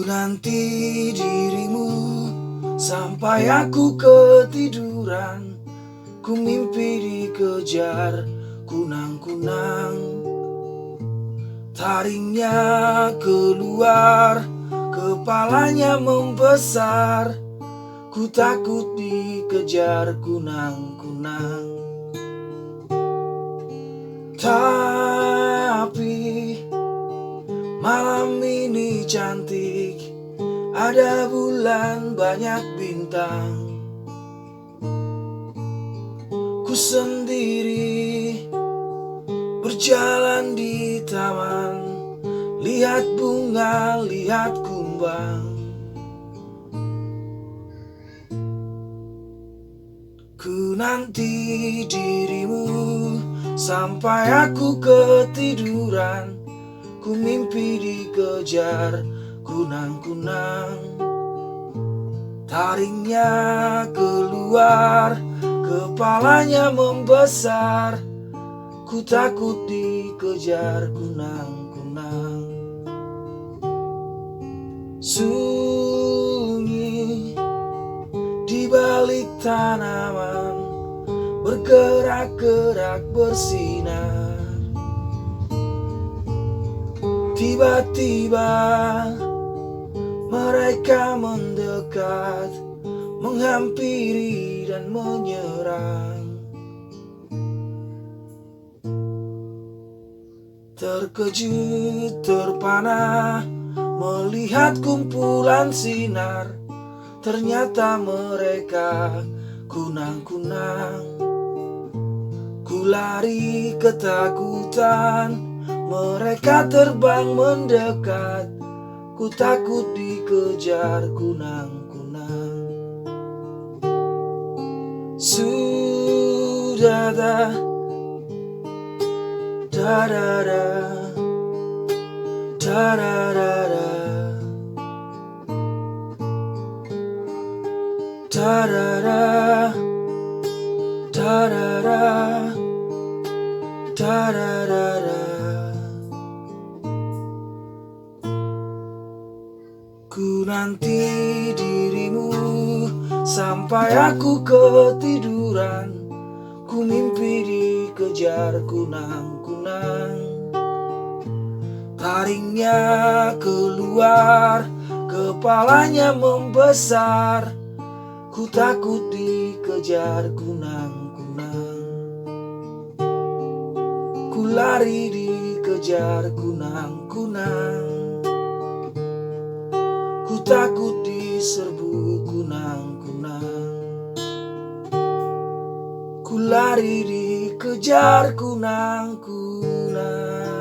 nanti dirimu sampai aku ketiduran. Ku mimpi dikejar kunang-kunang, taringnya keluar, kepalanya membesar. Ku takut dikejar kunang-kunang. Tapi malam ini cantik, ada bulan banyak bintang. Ku sendiri berjalan di taman, lihat bunga, lihat kumbang. Ku nanti dirimu sampai aku ketiduran. Ku mimpi dikejar kunang-kunang, taringnya keluar, kepalanya membesar. Ku takut dikejar kunang-kunang. Sunyi di balik tanaman, bergerak-gerak bersinar. Tiba-tiba mereka mendekat, menghampiri dan menyerang. Terkejut, terpana melihat kumpulan sinar. Ternyata mereka kunang-kunang. Ku lari ketakutan, mereka terbang mendekat. Ku takut dikejar kunang-kunang. Sudah da da da da da da da. Da da da da da da da da da. Ku nanti dirimu sampai aku ketiduran. Ku mimpi dikejar kunang-kunang, taringnya keluar, kepalanya membesar. Ku takut dikejar kunang-kunang. Ku lari dikejar kunang-kunang. Ku takut diserbu kunang-kunang. Ku lari dikejar kunang-kunang.